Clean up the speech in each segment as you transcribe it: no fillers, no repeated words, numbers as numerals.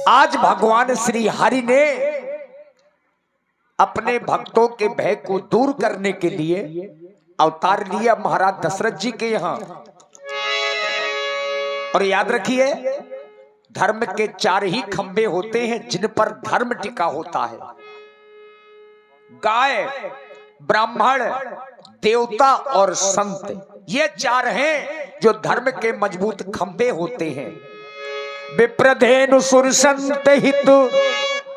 आज भगवान श्री हरि ने अपने भक्तों के भय को दूर करने के लिए अवतार लिया महाराज दशरथ जी के यहां। और याद रखिए, धर्म के 4 ही खंबे होते हैं जिन पर धर्म टिका होता है। गाय, ब्राह्मण, देवता और संत, ये 4 हैं जो धर्म के मजबूत खंबे होते हैं। विप्रधेनु सुर संत हितु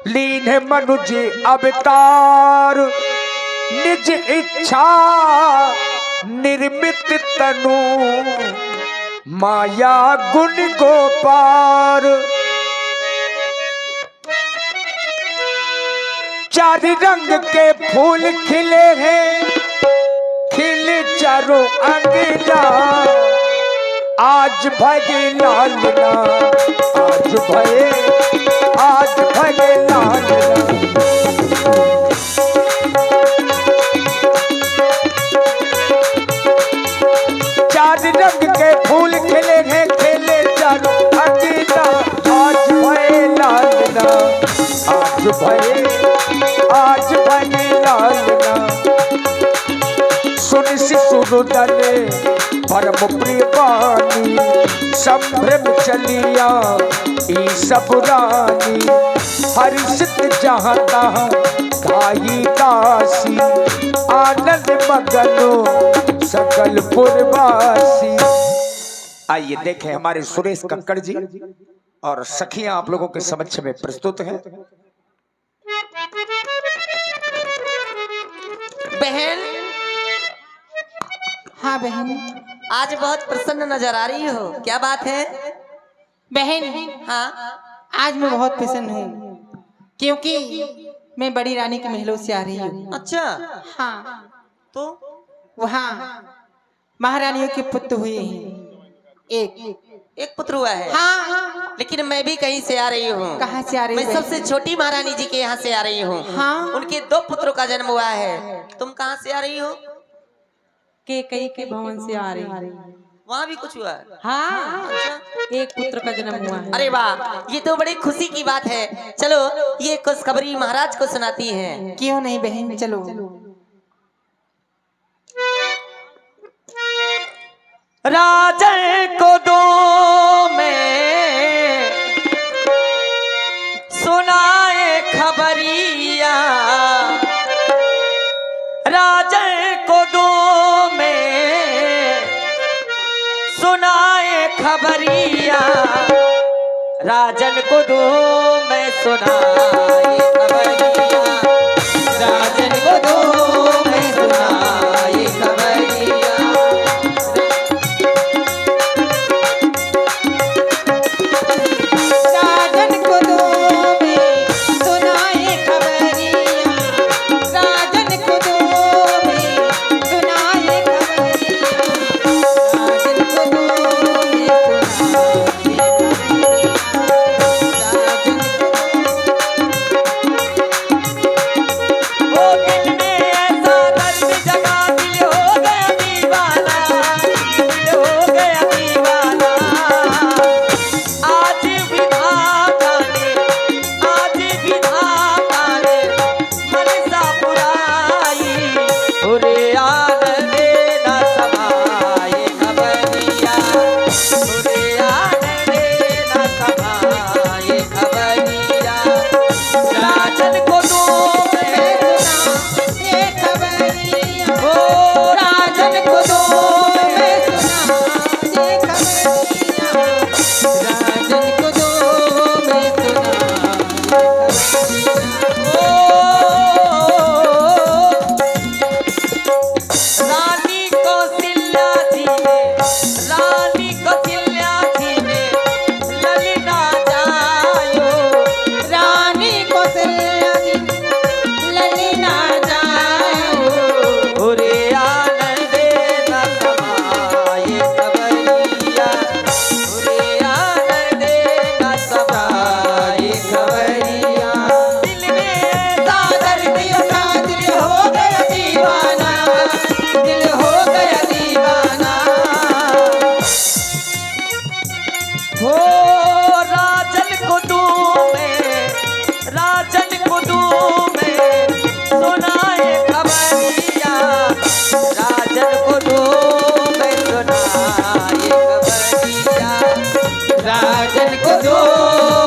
लीन मनुज अवतार, निज इच्छा निर्मित तनु माया गुण गोपार। 4 रंग के फूल खिले हैं, खिले चारों अंगना, आज भगे लालना, आज भये, आज भगे लालना। 4 रंग के फूल खिले हैं, खिले चारों अंगना, आज भये लालना, आज भये, आज भगे लालना। सुन शिशुरुदन परम प्रिय वाणी, संभ्रम चलिया ई सब रानी, हर्षित जहाँ तहाँ गाई दासी, आनंद मगनो सकल पुरवासी। आइए देखें, हमारे सुरेश कक्कड़ जी और सखियां आप लोगों के समक्ष में प्रस्तुत हैं। बहन, हाँ बहन, आज बहुत प्रसन्न नजर आ रही हो, क्या बात है? बहन हाँ, आज मैं बहुत प्रसन्न हूँ क्योंकि मैं बड़ी रानी के महलों से आ रही हूँ। अच्छा, हाँ, तो वहाँ महारानियों के पुत्र हुए हैं। एक पुत्र हुआ है? हाँ, लेकिन मैं भी कहीं से आ रही हूँ। कहाँ से आ रही मैं है? सबसे छोटी महारानी जी के यहाँ से आ रही हूँ। हाँ, उनके 2 पुत्रों का जन्म हुआ है। तुम कहाँ से आ रही हो? कई के भवन से आ रही हूँ। वहाँ भी कुछ हुआ है? हाँ, अच्छा, एक पुत्र का जन्म हुआ है। अरे वाह, ये तो बड़ी खुशी की बात है। चलो ये खुशखबरी महाराज को सुनाती हैं। क्यों नहीं बहन, चलो। राजन को दो में सुनाए खबरिया, राजन को दो में सुनाए खबरिया, राजन को दो में सुनाए खबरिया, राजन को दो में सुनाए खबरिया। राजन को दो में सुनाए खबरिया, राजन को दो में सुनाए खबरिया, राजन को दो में सुनाए खबरिया, राजन को राजन को दो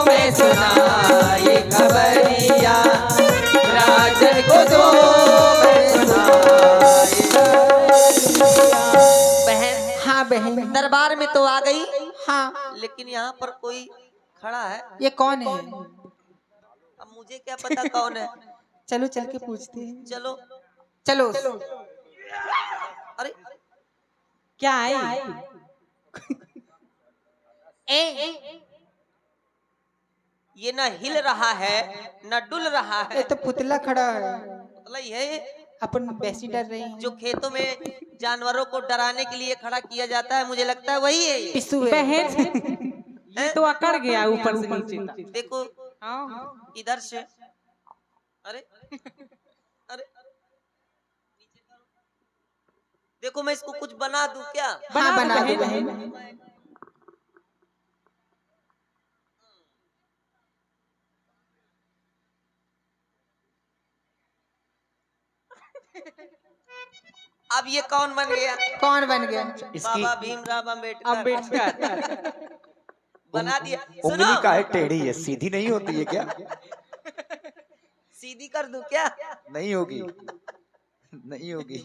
मैं सुनाए खबरिया, राजन को दो मैं सुनाए खबरिया। बहन, हाँ बहन। दरबार में तो आ गई, हाँ। लेकिन यहाँ पर कोई खड़ा है। ये कौन है? अब मुझे क्या पता कौन है। चलो चल के पूछते हैं। चलो चलो। अरे क्या है? ये न हिल रहा है न डुल रहा ये है, तो पुतला खड़ा है। मतलब ये अपन वैसी डर रही हैं। जो खेतों में जानवरों को डराने के लिए खड़ा किया जाता है, मुझे लगता है वही है ये। पिस्सू है। बहन ये तो अकड़ गया ऊपर से नीचे तक। देखो हाँ। इधर से, अरे अरे देखो, मैं इसको कुछ बना दूं क्या? हाँ बना दो बहन। बहन। अब ये कौन बन गया? कौन बन गया? इसकी बाबा भीमराव अम्बेडकर अम्बेडकर। बना दिया। उंगली सुनो, का है टेढ़ी है, सीधी नहीं होती है क्या? सीधी कर दूं क्या? नहीं होगी, नहीं होगी।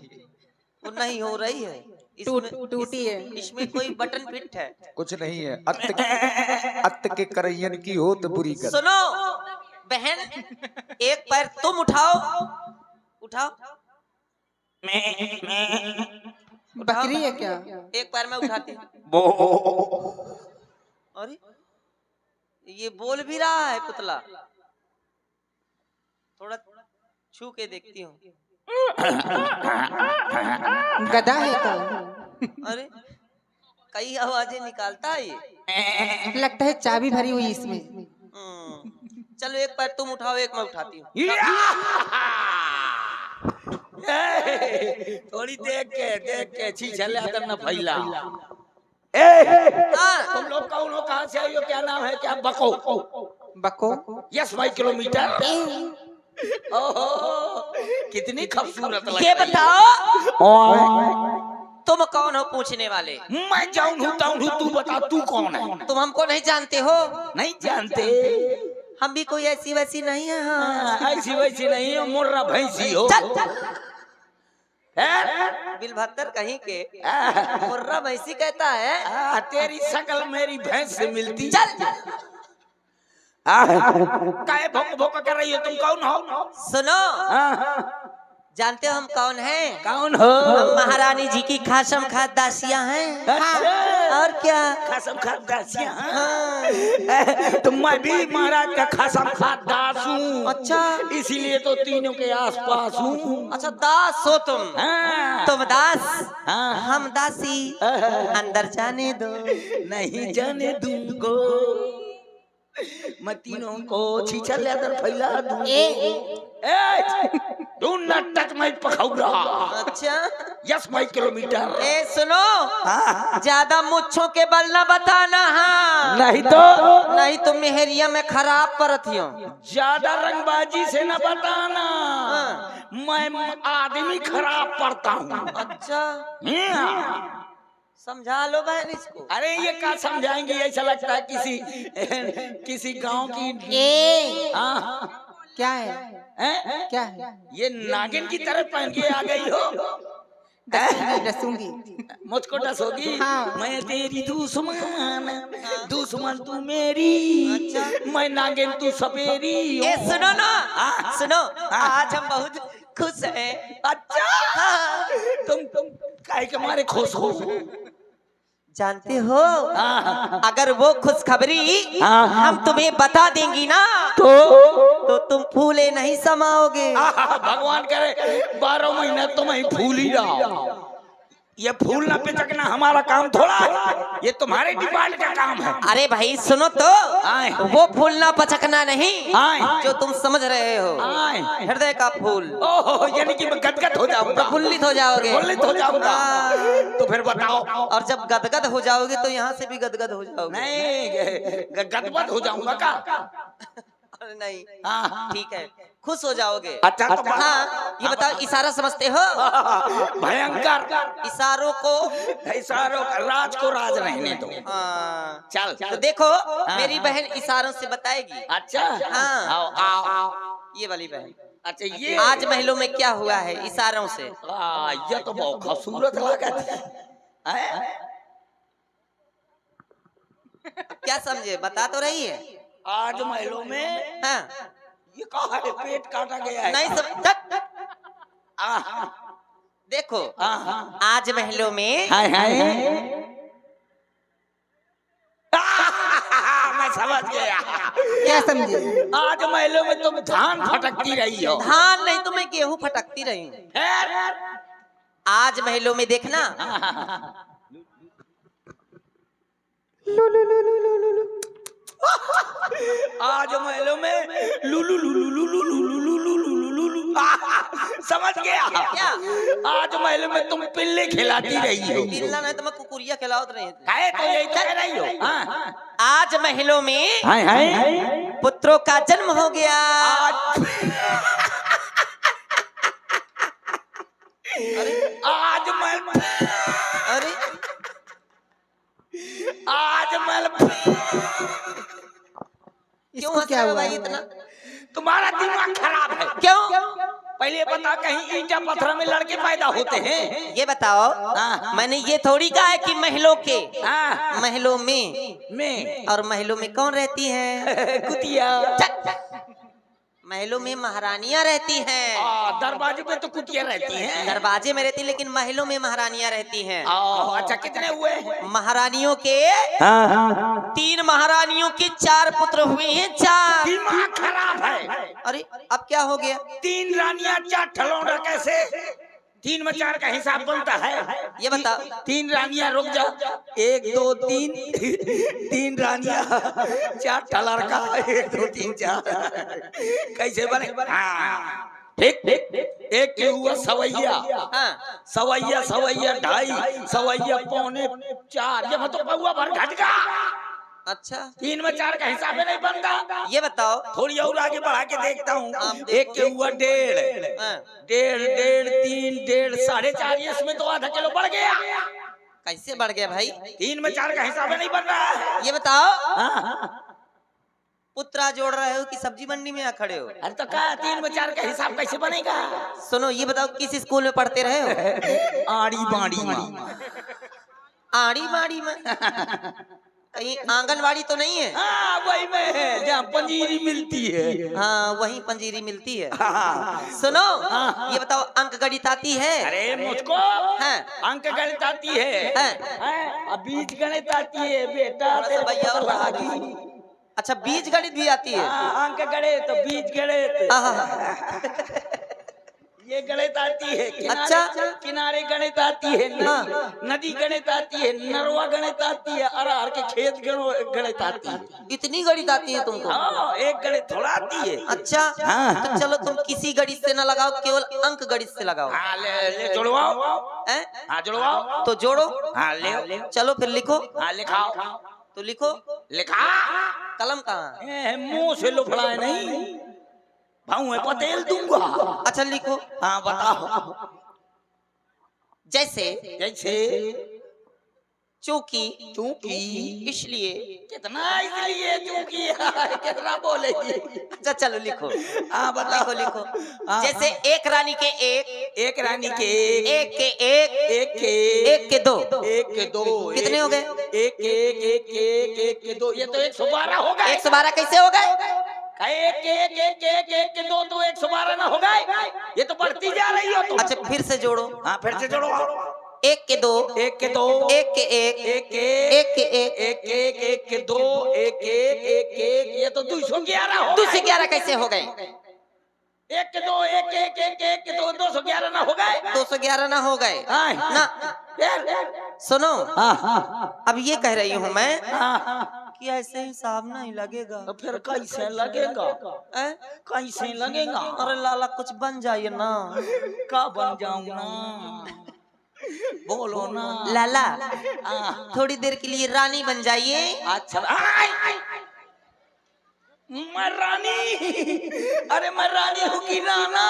वो नहीं हो रही है, टूटी है। इसमें कोई बटन फिट है। कुछ नहीं है। अत्त के करैयन की हो तो बुरी कर। सुनो बहन, एक पैर तुम उठाओ, उठाओ। बकरी है क्या? एक पैर में उठाती हूँ। अरे ये बोल भी रहा है पुतला, थोड़ा छू के देखती हूँ। गधा है क्या? अरे कई आवाजें निकालता है ये। लगता है चाबी भरी हुई इसमें। चलो एक पैर तुम उठाओ, एक मैं उठाती हूँ। थोड़ी देख के छीछल अगर न फैला। हाँ, तुम लोग कौन हो, कहाँ से आए हो, क्या नाम है? क्या बको? बको? Yes 5 kilometre. ओहो कितनी खूबसूरत लग ये रही है। बताओ तुम कौन हो पूछने वाले? मैं जाऊं हूँ तू बता तू कौन है? तुम हमको नहीं जानते हो? नहीं जानते? हम भी कोई ऐसी वैसी नहीं है। हाँ। ऐसी वैसी नहीं हो, मुर्रा भैंसी हो। चल हैं? बिलभत्तर कहीं के मुर्रा भैंसी कहता है। तेरी शकल मेरी भैंस से मिलती। चल काहे भोक भोक कर रही हो? तुम कौन हो? सुनो, जानते हो हम कौन हैं? कौन हो? हम महारानी जी की खासम खास दासियां हैं। अच्छा। और क्या? खासम खास दासियां। तो मैं भी महाराज का खासम खास दास हूँ। अच्छा, इसीलिए तो तीनों के आसपास हूँ। अच्छा दास हो तुम। हाँ। तुम दास, हाँ। हम दासी। अंदर जाने दो। नहीं जाने दूंगो, मैं तीनों को छीछा लेकर फैला दूंगी। तू नाटक में पखौरा। अच्छा, यस 5 किलोमीटर। ए सुनो, ज्यादा मुच्छों के बल न बताना। हाँ नहीं तो नहीं, तुम मेहरिया में खराब परत हो। ज्यादा रंगबाजी से न बताना। मैं आदमी खराब पड़ता हूँ। अच्छा, समझा लो बहन इसको। अरे ये क्या समझाएंगे? ऐसा लगता है किसी गांव की। क्या है? हैं? क्या है? ये नागिन की तरह पहन के आ गई हो। डसूंगी। मुझको डसोगी? हाँ। मैं तेरी दुश्मन तू मेरी। अच्छा। मैं नागिन तू सपेरी। ए सुनो ना, सुनो, आज हम बहुत खुश हैं। अच्छा, तुम काहे के मारे खुश हो? जानते हो, अगर वो खुशखबरी हम तुम्हें बता देंगी ना, तो तुम फूले नहीं समाओगे। भगवान करे 12 महीना तुम ही फूल ही रहो। ये फूलना पिचकना हमारा काम थोड़ा है, ये तुम्हारे डिपार्ट का काम है। अरे भाई सुनो तो, वो फूलना पचकना नहीं जो तुम समझ रहे हो, हृदय का फूल। ओहो, यानी कि मैं गदगद हो जाऊंगा। प्रफुल्लित हो जाओगे। प्रफुल्लित हो जाऊंगा। तो फिर बताओ। और जब गदगद हो जाओगे तो यहाँ से भी गदगद हो जाओगे। नहीं, गदगद हो जाऊंगा का? अरे नहीं, हाँ ठीक है, खुश हो जाओगे। अच्छा तो हाँ, ये बताओ इशारा समझते हो? भयंकर इशारों को इशारों का राज को राज रहने दो। हाँ, चल तो देखो मेरी बहन इशारों से बताएगी। अच्छा हाँ। आओ आओ। ये वाली बहन, अच्छा ये आज महलों में क्या हुआ है इशारों से। ये तो बहुत खूबसूरत लगा है। क्या समझे, बता तो रही है। आज महलों में हाँ, ये कहा है पेट काटा गया है। नहीं समझ। आह, देखो आह, आज महलों में हाय हाय मैं समझ गया। क्या समझे? आज महलों में तुम धान फटकती रही हो। धान नहीं तो मैं गेहूं फटकती रही हूँ। फिर? आज महलों में देखना आज महलों में लुलु लुलु लुलु लुलु लुलु लुलु लुलु समझ गया। क्या? आज महलों में तुम पिल्ले खिलाती रही हो। पिल्ला नहीं तो मैं कुकुरिया खिलाओ रही थी। काहे तो यही कह रही हो। हाँ। आज महलों में हाय हाय पुत्रों का जन्म हो गया। आज महल अरे आज महल क्यों इसको हंस क्या रहे हो हुआ? भाई इतना? तुम्हारा दिमाग खराब है। क्यों? पहले बता कहीं ईंटा पत्थर में लड़के पैदा होते हैं। ये बताओ, हाँ। मैंने ये थोड़ी कहा है कि महलों के, हाँ। महलों में, और महलों में कौन रहती है? कुतिया। महलों में महारानियां रहती हैं। दरवाजे पे तो कुतिया रहती हैं। दरवाजे में रहती, लेकिन महलों में महारानियां रहती हैं। अच्छा कितने हुए? महारानियों के 3 महारानियों के 4 पुत्र हुए हैं। 4। दिमाग खराब है। अरे अब क्या हो गया? 3 रानियां 4 ठलौना कैसे? 3 में 4 का हिसाब बनता है। ये बता। 3 रानियां, रुक जा, 1 2 3 3 रानियां 4 ठलर का 1 2 3 4 कैसे बने? हाँ ठीक ठीक। एक के हुआ सवैया। हाँ, सवैया सवैया 2.5 सवैया 3.25 ये मतलब पौवा भर घटका। अच्छा 3 में 4 का हिसाब नहीं बनता। ये बताओ। थोड़ी और आगे बढ़ा के देखता हूँ। आप एक के हुआ 1.5 हाँ, 1.5 3 1.5 4.5 इसमें तो आधा किलो बढ़ गया। कैसे बढ़ गया भाई? 3 में 4 का हिसाब नहीं बन रहा है। ये बताओ, हाँ। पुत्रा जोड़ रहे हो कि सब्जी मंडी में आ खड़े हो? अरे तो क्या 3 में 4 का हिसाब कैसे बनेगा? सुनो, ये बताओ किस स्कूल में पढ़ते रहे हो? आड़ी बाड़ी में। आड़ी बाड़ी में? कहीं आंगनवाड़ी तो नहीं है? हाँ वही में है जहाँ पंजीरी मिलती है। हाँ वहीं पंजीरी मिलती है। हाँ। सुनो, ये बताओ अंक गणित आती है? अरे मुझको हाँ। अंक गणित आती है। हाँ। बीज गणित आती है बेटा। थोड़ा सा भैया और बढ़ा दीजिए। अच्छा बीज गणित भी आती है? अंक गणित तो बीज गणित आहा। ये गणित आती है। अच्छा। किनारे गणित आती है। नदी गणित आती है। नरवा गणित आती है। अरहर के खेत गणित आती है। इतनी गणित आती है तुमको? हाँ एक गणित थोड़ा आती है। अच्छा तो चलो तुम किसी गणित से ना लगाओ, केवल अंक गणित से लगाओ। हाँ ले जुड़वाओ। हैं? हाँ जुड़वाओ। तो जोड़ो। हाँ ले। चलो फिर लिखो। हाँ लिखाओ। तो लिखो। लिखा। कलम कहाँ? मुंह से लुफड़ा है नहीं, भाऊ पतेल दूंगा। अच्छा लिखो। हाँ बताओ। जैसे जैसे चूंकि चूंकि इसलिए। कितना इसलिए चूंकि कितना बोलेगी? अच्छा चलो लिखो। हाँ बताओ। लिखो लिखो। जैसे एक रानी के एक रानी के एक के एक एक के 2 एक के 2 कितने हो गए? एक के 2 ये तो 112 हो गए। 112 कैसे हो गए? एक के 2 तो 112 ना हो गए। ये तो बढ़ती जा रही हो तुम। अच्छा फिर से जोड़ो। हाँ फिर से जोड़ो। एक के 2 एक के 2 एक के एक एक के एक के एक एक के 2 एक ये तो 211 हो। 211 कैसे हो गए? एक के 2 एक के 2 211 ना हो गए। 211 ना हो गए ना। सुनो, अब ये कह रही हूँ मैं कि ऐसे हिसाब नहीं लगेगा। तो फिर कैसे लगेगा? कैसे लगेगा? अरे लाला कुछ बन जाइए ना। का बन जाऊं ना? बोलो ना लाला, थोड़ी देर के लिए रानी बन जाइए। अच्छा मैं रानी, अरे मैं रानी हूँ की राना।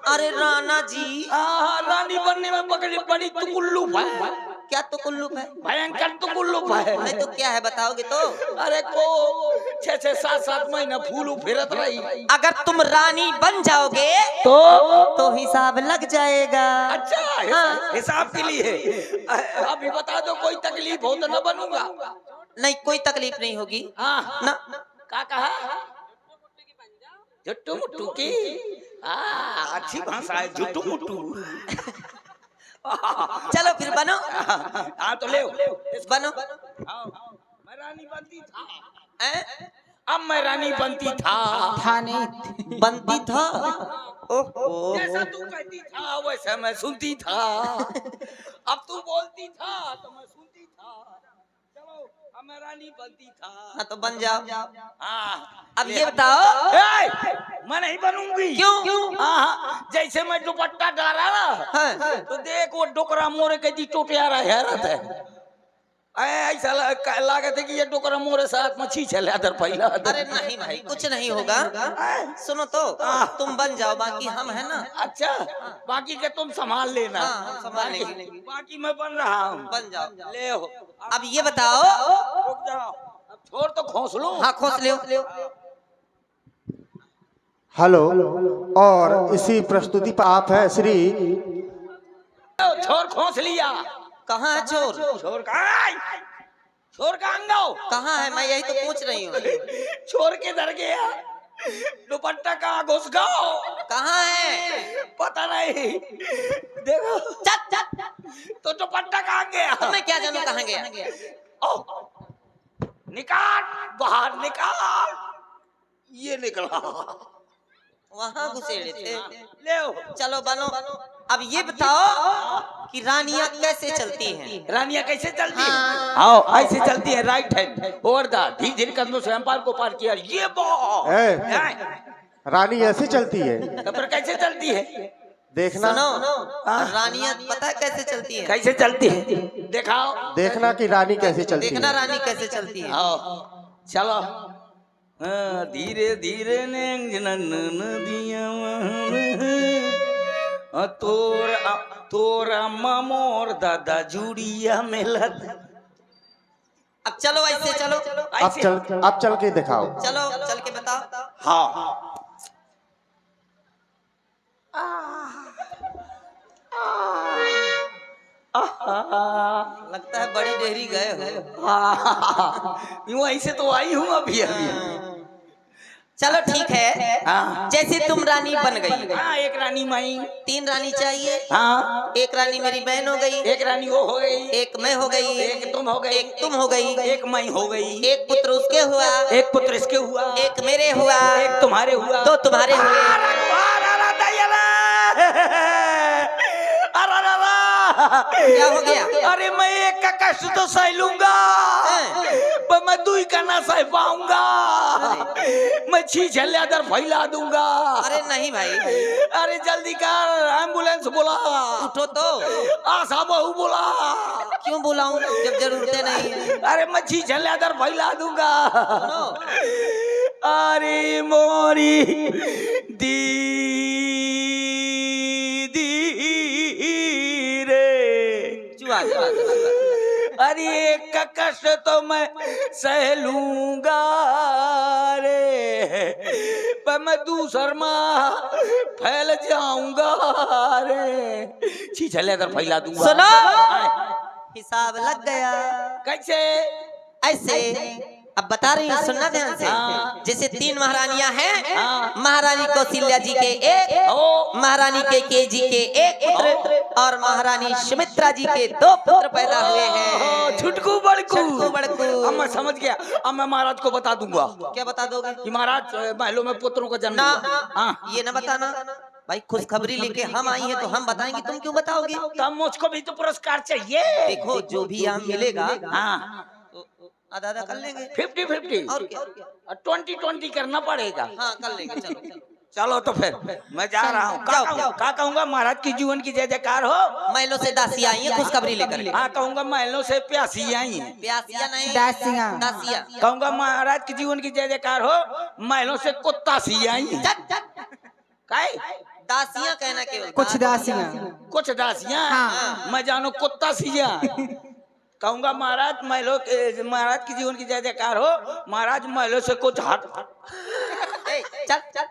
अरे राणा जी, रानी बनने में बड़ी बड़ी तुकुल्लुफ है। क्या तो कुल्लू है? भयंकर तुकुल्लुफ है। नहीं तो क्या है, बताओगे तो? अरे को 6 7 महीना फूल फिरत रही। अगर तुम रानी बन जाओगे तो हिसाब लग जाएगा। अच्छा, हिसाब के लिए अभी बता दो, कोई तकलीफ हो तो न बनूंगा। नहीं, कोई तकलीफ नहीं होगी ना। क्या कहा? जुट्टू मुट्टू की अच्छी भाषा है, जुट्टू मुट्टू। चलो फिर बनो। तो ले बनो। मैं रानी बनती था। अब मैं रानी बनती था नहीं बनती था। ओहो, जैसा तू कहती था वैसा मैं सुनती था। अब तू बोलती था तो मैं सुनती था। चलो अब मैं रानी बनती था। हाँ तो बन जाओ। अब ये ले। बताओ, मैं नहीं बनूंगी। क्यों? जैसे मैं दुपट्टा डाला ना, तो देख वो डोकरा मोरे के जी टोटिया हैरत है। ऐसा लागत है कि ये डोकरा मोरे साथ मच्छी चले अदर पहला। अरे नहीं भाई, कुछ नहीं होगा। सुनो तो, तुम बन जाओ, बाकी हम है ना। अच्छा, बाकी के तुम संभाल लेना। हाँ, संभाल लेंगे। बाकी मैं बन रहा हूँ। बन जाओ। ले हो। अब ये बताओ। रुक जाओ, अब छोड़ तो खोस लो। हाँ, खोस ले। हेलो, और इसी प्रस्तुति पर आप है श्री। छोर खोस लिया। कहाँ है चोर? छोर का अंगाओ कहाँ है? मैं यही तो पूछ रही हूँ। छोर के धर गया। दुपट्टा कहाँ घुस गया? कहाँ है? पता नहीं। देखो चल। तो दुपट्टा कहाँ गया? मैं क्या जानू कहाँ गया? निकाल बाहर, निकाल। ये निकला। वहाँ घुसेड़े थे। ले चलो बनो। अब ये बताओ कि रानियां कैसे चलती हैं? रानियां कैसे चलती है? हाँ। आओ, ऐसे चलती है। राइट हैंड ओवर द धीरे धीरे कदमों से एम्पायर को पार किया। ये रानी ऐसे चलती है? तो फिर कैसे चलती है? देखना। सुनो, रानियां पता है कैसे चलती हैं? कैसे चलती है? दिखाओ। देखना कि रानी कैसे चलती देखना है। रानी कैसे चलती है। आओ चलो। धीरे धीरे नदिया तोरा मोर दादा जुड़िया मिलत। अब चलो ऐसे चलो। अब चल के दिखाओ। चलो, चल के बताओ। हाँ। लगता है बड़ी देरी गए हो। यूं ऐसे तो आई हूँ अभी अभी। चलो ठीक है। हाँ। जैसे तुम रानी बन गई। हाँ, एक रानी माई। 3 रानी चाहिए। हाँ, एक रानी मेरी बहन हो गई। एक रानी वो हो गई। एक मैं हो गई। एक तुम हो गई। एक तुम हो गई। एक मैं हो गई। एक पुत्र उसके हुआ। एक पुत्र इसके हुआ। एक मेरे हुआ। एक तुम्हारे हुआ। 2 तुम्हारे हुए। क्या हो गया? अरे मैं एक का कष्ट तो सह लूंगा, पर मैं 2 का ना सह पाऊंगा। मैं छीछे लेदर फैला दूंगा। अरे नहीं भाई। अरे जल्दी कर, एम्बुलेंस बुला। उठो तो। आशा बहू बुला। क्यों बुलाऊं जब जरूरतें नहीं है? अरे मैं छीछे लेदर फैला दूंगा। सुनो, अरे मोरी दी अरे एक का कष्ट तो मैं सह लूंगा रे, पर मैं दूसरा फैल जाऊंगा रे। छीछे लेकर फैला दूंगा। सुनो, हिसाब लग गया। कैसे? ऐसे अब बता रही हूँ, सुनना ध्यान से। हाँ। जैसे 3 महारानियां हैं। हाँ। महारानी कौशल्या जी के 1, महारानी के जी के 1 पुत्र और महारानी सुमित्रा जी के 2 पुत्र पैदा हुए हैं। छुटकू बड़कू। छुटकू बड़कू। अब मैं समझ गया। अब मैं महाराज को बता दूंगा क्या बता दोगे? कि महाराज महलों में पुत्रों का जन्म ना, हुआ। हाँ। ये ना बताना भाई। खुशखबरी लेके हम आई हैं तो हम बताएंगे, तुम क्यों बताओगे? तब मुझको भी तो पुरस्कार चाहिए। देखो, जो भी यहाँ मिलेगा हाँ, तो आधा कर लेंगे। 50-50 और क्या? 20-20 करना पड़ेगा। हाँ, कर लेंगे। चलो चलो तो फिर मैं जा रहा हूँ। का कहूँगा महाराज की जीवन की जय जयकार हो। महलों से दासी आई है खुशखबरी लेकर। हाँ कहूँगा महलों से प्यासी आई है। प्यासिया नहीं, दासियाँ। दासिया। कहूँगा महाराज की जीवन की जय जयकार हो। महलों से कुत्ता सी आई है। काहे? दासियां कहना केवल कुछ दासियाँ। कुछ दासियां। हाँ। मैं जानू कुत्ता सिया। कहूँगा महाराज महाराज की जीवन की जय जयकार हो। महाराज महलों से कुछ हट। चल चल